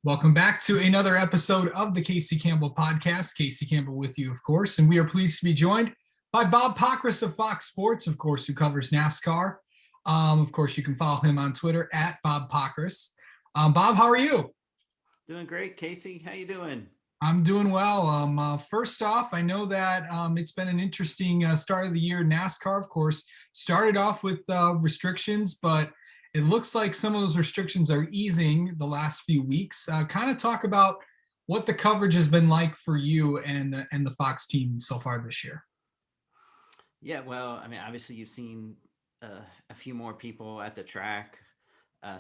Welcome back to another episode of the Casey Campbell podcast. Casey Campbell with you, of course, and we are pleased to be joined by Bob Pockrass of Fox Sports, of course, who covers NASCAR. Of course, you can follow him on Twitter at Bob Pockrass. Bob, how are you? Doing great, Casey. How you doing? I'm doing well. First off, I know that it's been an interesting start of the year. NASCAR, of course, started off with restrictions, but it looks like some of those restrictions are easing the last few weeks. Kind of talk about what the coverage has been like for you and the Fox team so far this year. Yeah, well, I mean, obviously you've seen a few more people at the track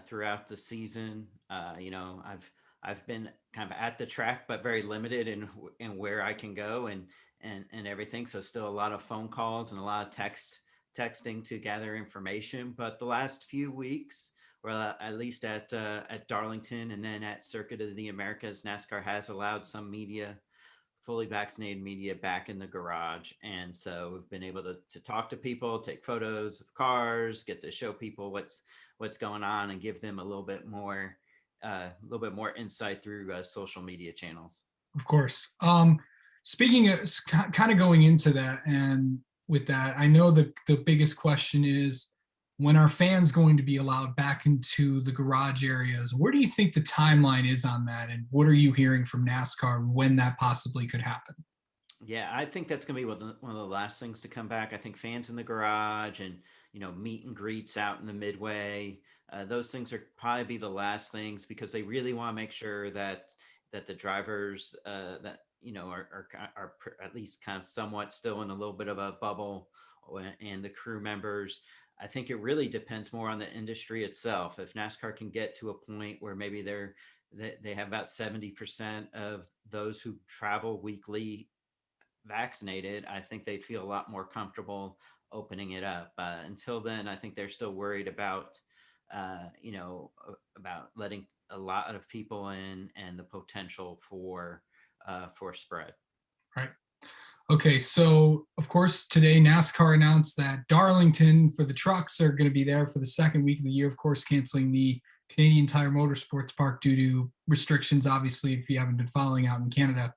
throughout the season. I've been kind of at the track, but very limited in where I can go and everything. So still a lot of phone calls and a lot of texting to gather information. But the last few weeks, well, at least at Darlington and then at Circuit of the Americas, NASCAR has allowed some media, fully vaccinated media, back in the garage. And so we've been able to talk to people, take photos of cars, get to show people what's going on and give them a little bit more insight through social media channels. Of course. Speaking of kind of going into that, and with that, I know the biggest question is when are fans going to be allowed back into the garage areas? Where do you think the timeline is on that? And what are you hearing from NASCAR when that possibly could happen? Yeah, I think that's going to be one of the last things to come back. I think fans in the garage and meet and greets out in the midway. Those things are probably be the last things because they really want to make sure that the drivers that are at least kind of somewhat still in a little bit of a bubble, and the crew members. I think it really depends more on the industry itself. If NASCAR can get to a point where maybe they have about 70% of those who travel weekly vaccinated, I think they'd feel a lot more comfortable opening it up. Until then, I think they're still worried about letting a lot of people in and the potential for spread. Right. Okay, so of course today NASCAR announced that Darlington for the trucks are going to be there for the second week of the year. Of course, canceling the Canadian Tire Motorsports Park due to restrictions. Obviously, if you haven't been following out in Canada,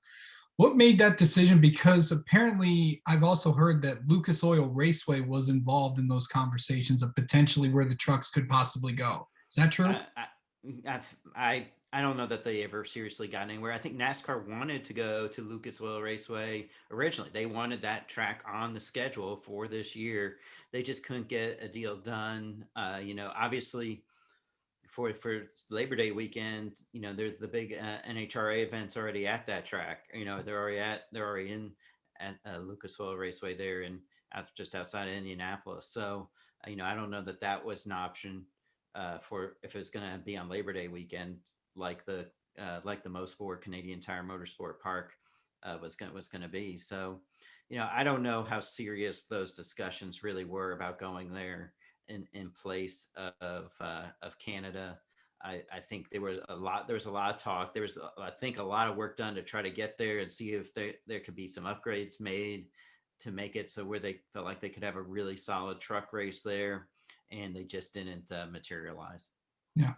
what made that decision? Because apparently, I've also heard that Lucas Oil Raceway was involved in those conversations of potentially where the trucks could possibly go. Is that true? I don't know that they ever seriously got anywhere. I think NASCAR wanted to go to Lucas Oil Raceway originally. They wanted that track on the schedule for this year. They just couldn't get a deal done. Obviously for Labor Day weekend, there's the big NHRA events already at that track. They're already in at Lucas Oil Raceway there and just outside of Indianapolis. So I don't know that that was an option for if it's going to be on Labor Day weekend, like the most for Canadian Tire Motorsport Park was going to be. So, I don't know how serious those discussions really were about going there in place of Canada. I think there was a lot of talk. There was, I think, a lot of work done to try to get there and see if there could be some upgrades made to make it so where they felt like they could have a really solid truck race there, and they just didn't materialize. Yeah.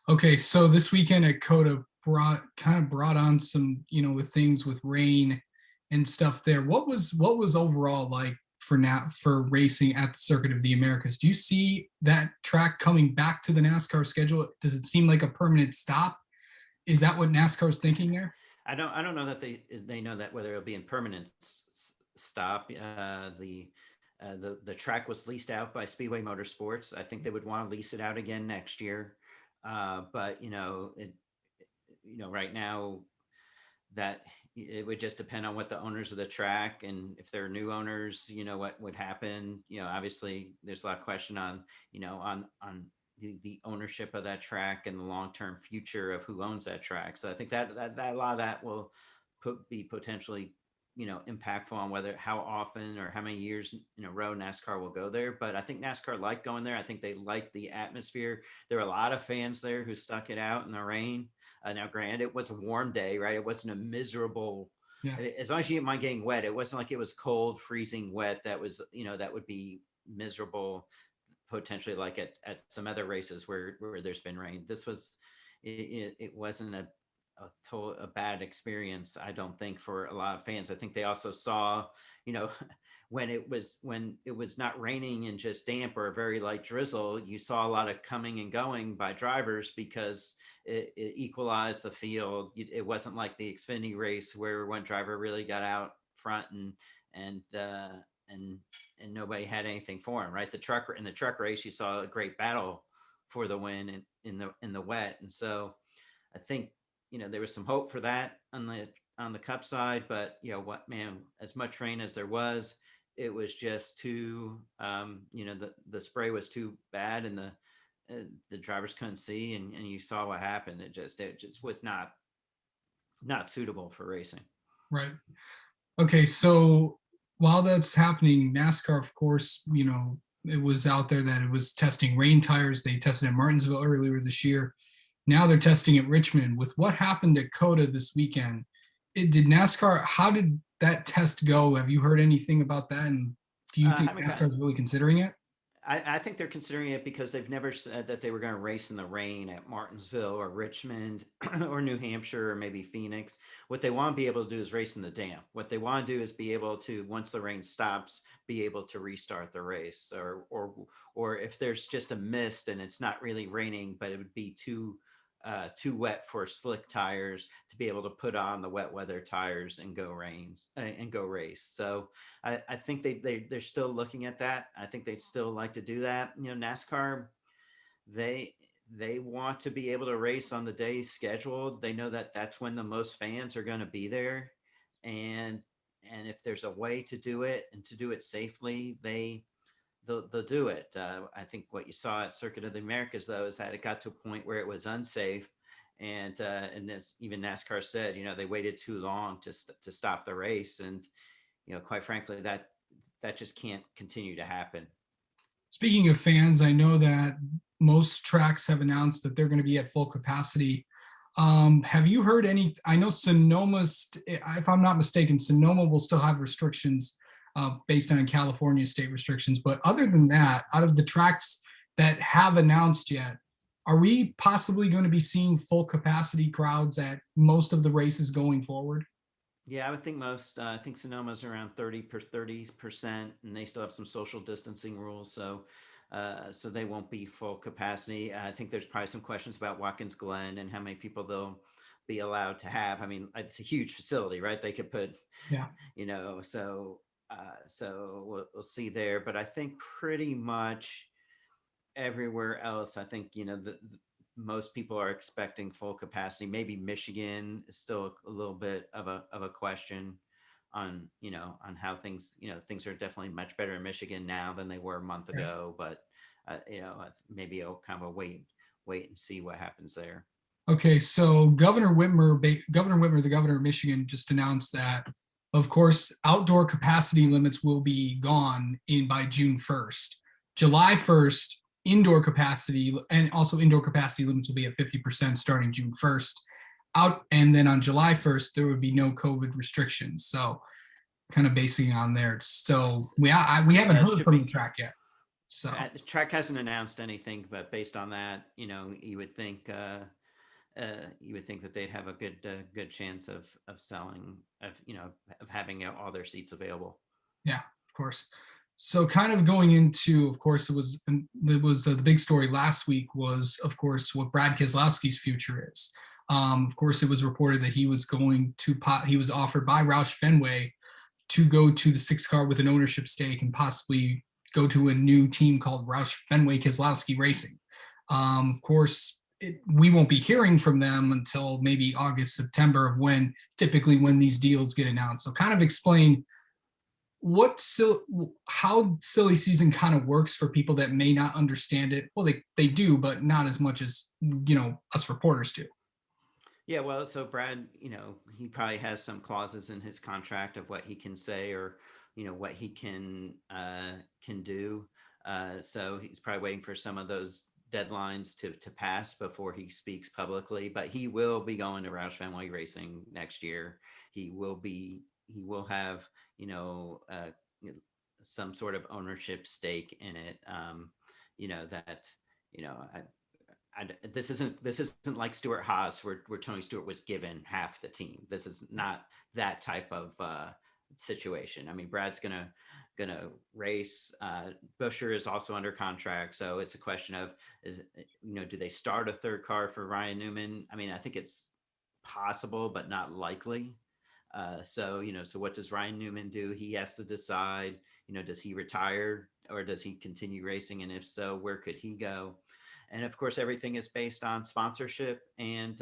Okay, so this weekend at Coda brought on some, with things with rain and stuff there. What was overall like for now for racing at the Circuit of the Americas? Do you see that track coming back to the NASCAR schedule? Does it seem like a permanent stop? Is that what NASCAR is thinking there? I don't know that they know that whether it'll be in permanent stop. The track was leased out by Speedway Motorsports. I think they would want to lease it out again next year. But right now that it would just depend on what the owners of the track and if there are new owners, what would happen. Obviously there's a lot of question on the ownership of that track and the long-term future of who owns that track. So I think that a lot of that will be potentially impactful on whether how often or how many years in a row NASCAR will go there. But I think NASCAR liked going there. I think they liked the atmosphere. There were a lot of fans there who stuck it out in the rain. Now, granted, it was a warm day, right? It wasn't a miserable. Yeah. As long as you didn't mind getting wet, it wasn't like it was cold, freezing wet. That was, that would be miserable potentially, like at some other races where there's been rain. This was, it wasn't a bad experience. I don't think for a lot of fans. I think they also saw, you know, when it was not raining and just damp or a very light drizzle, you saw a lot of coming and going by drivers because it equalized the field. It wasn't like the Xfinity race where one driver really got out front and and and nobody had anything for him, right? The truck race, you saw a great battle for the win in the wet, and so I think there was some hope for that on the Cup side, but what, man, as much rain as there was, it was just too the spray was too bad, and the drivers couldn't see, and you saw what happened. It just was not suitable for racing. Right. Okay, so while that's happening, NASCAR, of course, it was out there that it was testing rain tires. They tested at Martinsville earlier this year. Now they're testing at Richmond. With what happened at COTA this weekend, did NASCAR, how did that test go? Have you heard anything about that? And do you I think haven't got NASCAR is really considering it? I think they're considering it because they've never said that they were going to race in the rain at Martinsville or Richmond or New Hampshire or maybe Phoenix. What they want to be able to do is race in the damp. What they want to do is be able to, once the rain stops, be able to restart the race, or if there's just a mist and it's not really raining, but it would be too wet for slick tires to be able to put on the wet weather tires and go race. So I think they're still looking at that. I think they'd still like to do that. NASCAR, they they want to be able to race on the day scheduled. They know that that's when the most fans are going to be there, and if there's a way to do it and to do it safely, they'll do it. I think what you saw at Circuit of the Americas, though, is that it got to a point where it was unsafe, and as even NASCAR said, they waited too long to stop the race, and quite frankly, that just can't continue to happen. Speaking of fans, I know that most tracks have announced that they're going to be at full capacity. Have you heard any? I know Sonoma's, if I'm not mistaken, Sonoma will still have restrictions based on California state restrictions. But other than that, out of the tracks that have announced yet, are we possibly going to be seeing full capacity crowds at most of the races going forward? Yeah, I would think most. I think Sonoma's around 30%, and they still have some social distancing rules, so they won't be full capacity. I think there's probably some questions about Watkins Glen and how many people they'll be allowed to have. I mean, it's a huge facility, right? They could put, Yeah. so we'll see there. But I think pretty much everywhere else, I think most people are expecting full capacity. Maybe Michigan is still a little bit of a question on on how things are definitely much better in Michigan now than they were a month Yeah. ago. But maybe a kind of a wait and see what happens there. Okay, so Governor Whitmer, the governor of Michigan, just announced that, of course, outdoor capacity limits will be gone in by June 1st. July 1st, indoor capacity and also indoor capacity limits will be at 50% starting June 1st. Out and then on July 1st, there would be no COVID restrictions. So kind of basing on there. So we haven't Yeah, it heard should from the be. track yet. So The track hasn't announced anything, but based on that, you would think that they'd have a good chance of selling of having all their seats available. yeah, of course. So kind of going into, of course, it was the big story last week was, of course, what Brad Keselowski's future is. Of course, it was reported that he was offered by Roush Fenway to go to the six car with an ownership stake and possibly go to a new team called Roush Fenway Keselowski Racing. Of course, we won't be hearing from them until maybe August, September of typically when these deals get announced. So kind of explain how silly season kind of works for people that may not understand it. Well, they do, but not as much as us reporters do. Yeah, well, so Brad, he probably has some clauses in his contract of what he can say or what he can do. So he's probably waiting for some of those deadlines to pass before he speaks publicly. But he will be going to Roush Fenway Racing next year. He will have some sort of ownership stake in it. That you know this isn't like Stuart Haas where Tony Stewart was given half the team. This is not that type of situation. I mean, Brad's gonna race. Busher is also under contract, so it's a question of do they start a third car for Ryan Newman? I mean, I think it's possible, but not likely. So what does Ryan Newman do? He has to decide. Does he retire or does he continue racing? And if so, where could he go? And of course, everything is based on sponsorship and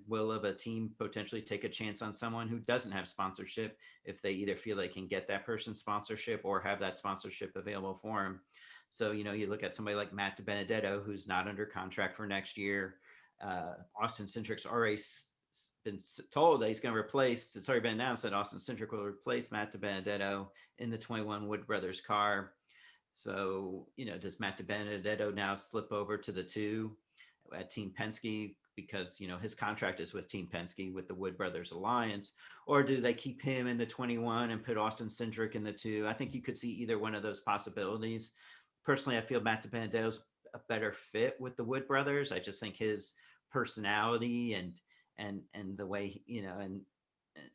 will of a team potentially take a chance on someone who doesn't have sponsorship if they either feel they can get that person's sponsorship or have that sponsorship available for him. So you look at somebody like Matt DiBenedetto, who's not under contract for next year. Austin Cindric's already been told that he's going to replace. It's already been announced that Austin Cindric will replace Matt DiBenedetto in the 21 Wood Brothers car. So does Matt DiBenedetto now slip over to the 2 at Team Penske because his contract is with Team Penske with the Wood Brothers Alliance, or do they keep him in the 21 and put Austin Cindric in the 2? I think you could see either one of those possibilities. Personally, I feel Matt DiBenedetto's a better fit with the Wood Brothers. I just think his personality and the way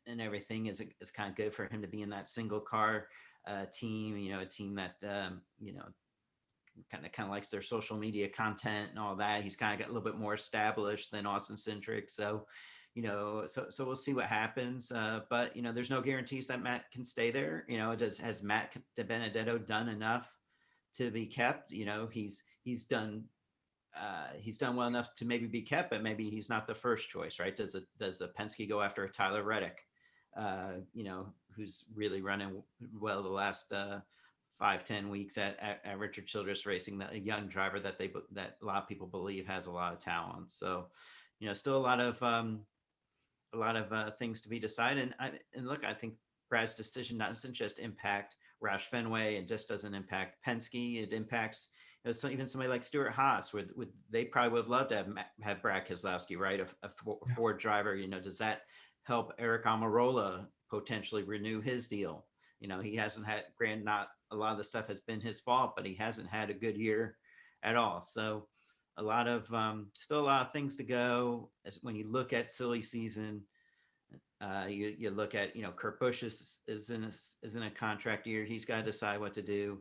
and everything is kind of good for him to be in that single car team. A team that kind of likes their social media content and all that. He's kind of got a little bit more established than Austin Cindric. So so we'll see what happens. But there's no guarantees that Matt can stay there. Has Matt DiBenedetto done enough to be kept? He's done well enough to maybe be kept, but maybe he's not the first choice, right? Does the Penske go after a Tyler Reddick, who's really running well the last 5-10 weeks at Richard Childress Racing, a young driver that a lot of people believe has a lot of talent. So, still a lot of things to be decided. And look, I think Brad's decision doesn't just impact Roush Fenway, it just doesn't impact Penske. It impacts even somebody like Stuart Haas. They probably would have loved to have Brad Keselowski, right? A Ford driver. Does that help Eric Almirola potentially renew his deal? He hasn't had, not a lot of the stuff has been his fault, but he hasn't had a good year at all. So still a lot of things to go. When you look at silly season, you look at Kurt Busch is in a contract year. He's got to decide what to do.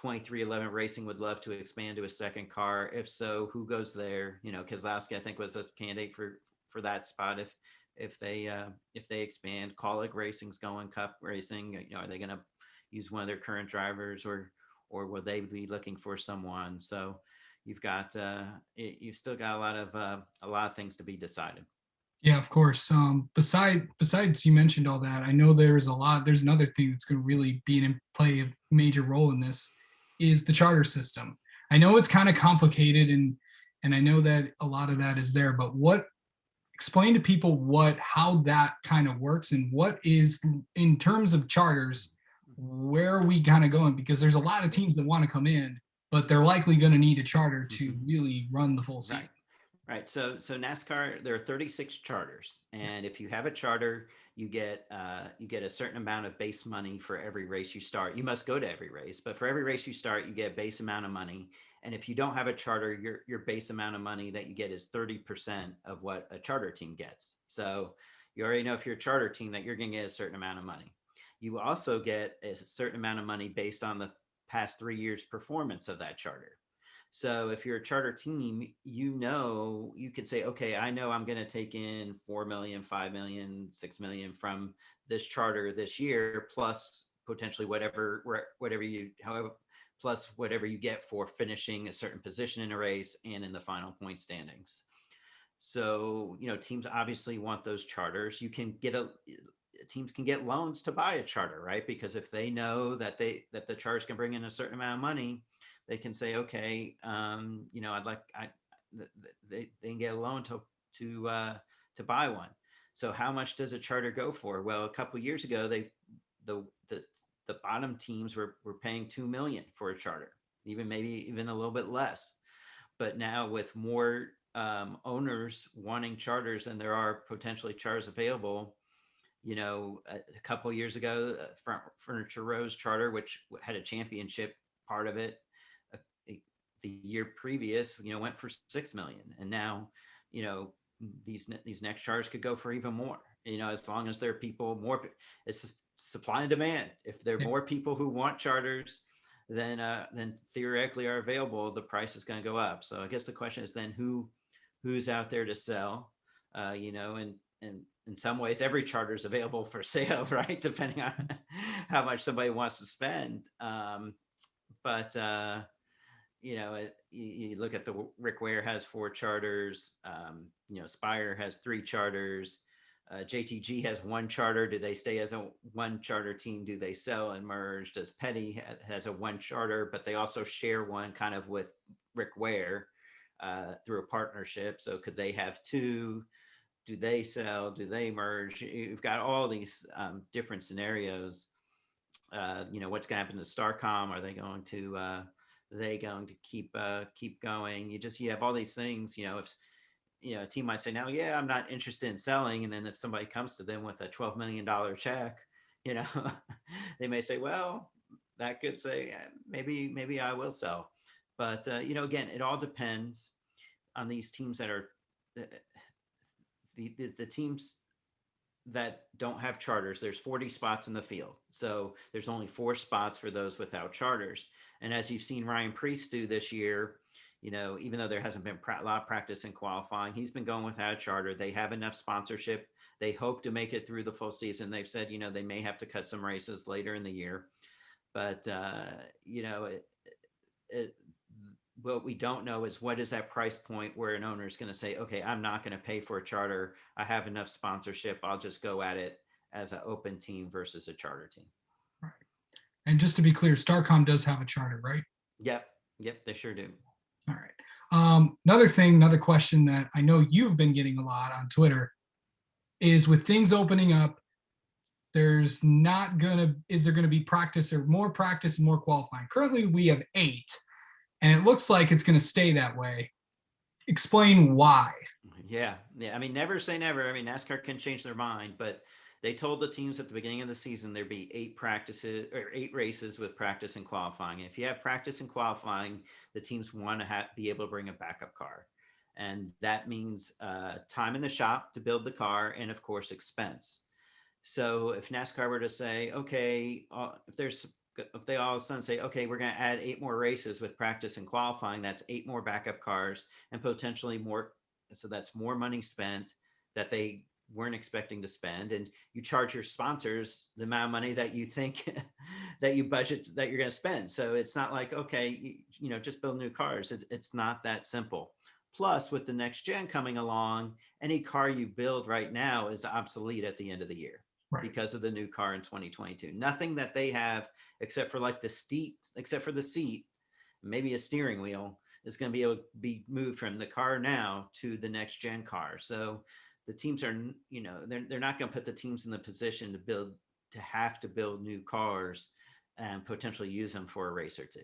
23XI Racing would love to expand to a second car. If so, who goes there? Keselowski I think was a candidate for that spot if they expand. Kaulig Racing's going Cup Racing. Are they going to use one of their current drivers or will they be looking for someone? So you've still got a lot of things to be decided. Yeah, of course. Besides you mentioned all that, I know there's another thing that's going to really play a major role in this is the charter system. I know it's kind of complicated and I know that a lot of that is there, but explain to people how that kind of works and what is in terms of charters, where are we kind of going? Because there's a lot of teams that want to come in, but they're likely going to need a charter to really run the full season. Right. So NASCAR, there are 36 charters, and if you have a charter, you get a certain amount of base money for every race you start. You must go to every race, but for every race you start, you get a base amount of money. And if you don't have a charter, your base amount of money that you get is 30% of what a charter team gets. So you already know if you're a charter team that you're going to get a certain amount of money. You also get a certain amount of money based on the past 3 years' performance of that charter. So if you're a charter team, you could say, okay, I know I'm going to take in 4 million, 5 million, 6 million from this charter this year, plus potentially whatever you get for finishing a certain position in a race and in the final point standings. So, teams obviously want those charters. Teams can get loans to buy a charter, right? Because if they know that the charters can bring in a certain amount of money, they can say, okay, they can get a loan to buy one. So how much does a charter go for? Well, a couple of years ago, the bottom teams were paying $2 million for a charter, maybe even a little bit less. But now with more owners wanting charters than there are potentially charters available, a couple of years ago, Furniture Row's charter, which had a championship part of it, the year previous, went for 6 million, and now, you know, these next charters could go for even more. As long as there are people more, it's supply and demand. If there are Yeah. more people who want charters than theoretically are available, the price is going to go up. So I guess the question is then who's out there to sell, and in some ways every charter is available for sale, right? Depending on how much somebody wants to spend. But you look at the Rick Ware has 4 charters. Spire has 3 charters. JTG has 1 charter. Do they stay as a 1 charter team? Do they sell and merge? Does Petty has a 1 charter, but they also share one kind of with Rick Ware through a partnership? So could they have 2? Do they sell? Do they merge? You've got all these different scenarios. What's going to happen to Starcom? Are they going to keep going? You have all these things. If a team might say now, yeah, I'm not interested in selling, and then if somebody comes to them with a $12 million check, you know, they may say, well, that could say maybe I will sell. But again, it all depends on these teams that are the teams that don't have charters. There's 40 spots in the field, so there's only 4 spots for those without charters. And as you've seen Ryan Preece do this year, even though there hasn't been a lot of practice in qualifying, he's been going without a charter. They have enough sponsorship. They hope to make it through the full season. They've said, they may have to cut some races later in the year, but what we don't know is what is that price point where an owner is going to say, okay, I'm not going to pay for a charter. I have enough sponsorship. I'll just go at it as an open team versus a charter team. Right. And just to be clear, Starcom does have a charter, right? Yep, they sure do. All right. Another question that I know you've been getting a lot on Twitter is, with things opening up, is there gonna be practice or more practice and more qualifying? Currently we have 8, and it looks like it's gonna stay that way. Explain why. Yeah. I mean, never say never. I mean, NASCAR can change their mind, but they told the teams at the beginning of the season there'd be 8 practices or 8 races with practice and qualifying. And if you have practice and qualifying, the teams want to be able to bring a backup car, and that means time in the shop to build the car, and of course expense. So if NASCAR were to say, okay, if they all of a sudden say, okay, we're going to add 8 more races with practice and qualifying, that's 8 more backup cars and potentially more. So that's more money spent that they weren't expecting to spend. And you charge your sponsors the amount of money that you think that you budget that you're going to spend. So it's not like, okay, just build new cars. It's not that simple. Plus, with the next gen coming along, any car you build right now is obsolete at the end of the year. Right. Because of the new car in 2022. Nothing that they have except for the seat, maybe a steering wheel, is going to be able to be moved from the car now to the next gen car. So the teams are, they're not going to put the teams in the position to have to build new cars and potentially use them for a race or 2.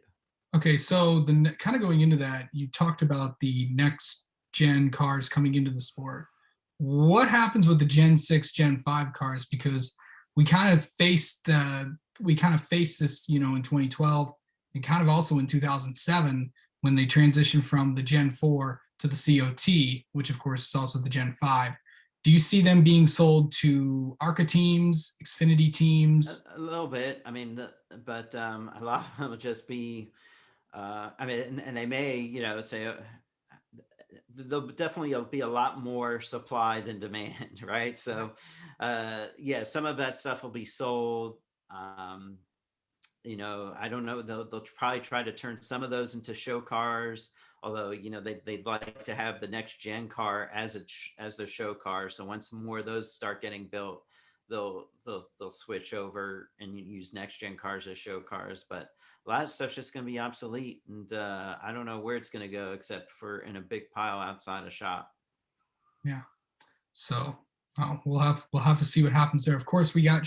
Okay, so kind of going into that, you talked about the next gen cars coming into the sport. What happens with the Gen 6, Gen 5 cars? Because we kind of faced this, in 2012 and kind of also in 2007 when they transitioned from the Gen 4 to the COT, which of course is also the Gen 5. Do you see them being sold to ARCA teams, Xfinity teams? A little bit. I mean, but a lot of them will just be, and they may, say, there'll definitely be a lot more supply than demand, right? So, some of that stuff will be sold. I don't know. They'll probably try to turn some of those into show cars, although they'd like to have the next gen car as their show car. So once more of those start getting built, they'll switch over and use next gen cars as show cars. But a lot of stuff's just going to be obsolete, and I don't know where it's going to go except for in a big pile outside a shop. Yeah. So we'll have to see what happens there. Of course, we got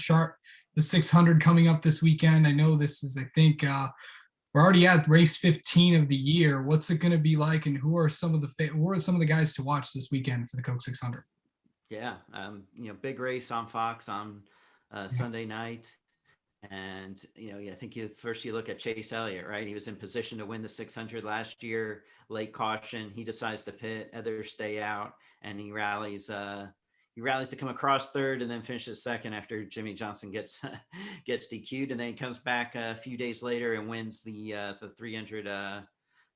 the 600 coming up this weekend. I know this is, I think, we're already at race 15 of the year. What's it going to be like, and who are some of the guys to watch this weekend for the Coke 600? Yeah, big race on Fox on Sunday night. And I think you look at Chase Elliott, right? He was in position to win the 600 last year. Late caution, he decides to pit. Others stay out, and he rallies. He rallies to come across third, and then finishes second after Jimmy Johnson gets gets DQ'd, and then he comes back a few days later and wins the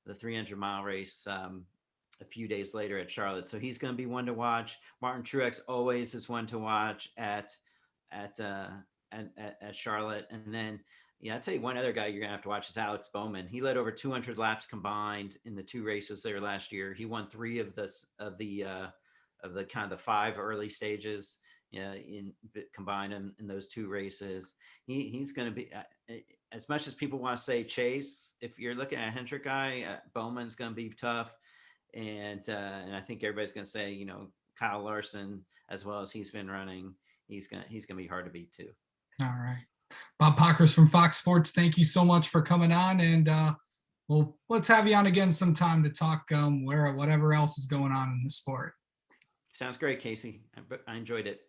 300-mile race. A few days later at Charlotte, so he's going to be one to watch. Martin Truex always is one to watch at uh, at Charlotte. And then, yeah, I'll tell you one other guy you're gonna have to watch is Alex Bowman. He led over 200 laps combined in the 2 races there last year. He won 3 of the kind of the 5 early stages. Yeah, in combined in those 2 races. He's going to be as much as people want to say Chase. If you're looking at a Hendrick guy, Bowman's going to be tough, and I think everybody's going to say Kyle Larson, as well as he's been running. He's gonna be hard to beat too. All right. Bob Pockrass from Fox Sports, thank you so much for coming on. And well, let's have you on again sometime to talk whatever else is going on in the sport. Sounds great, Casey. I enjoyed it.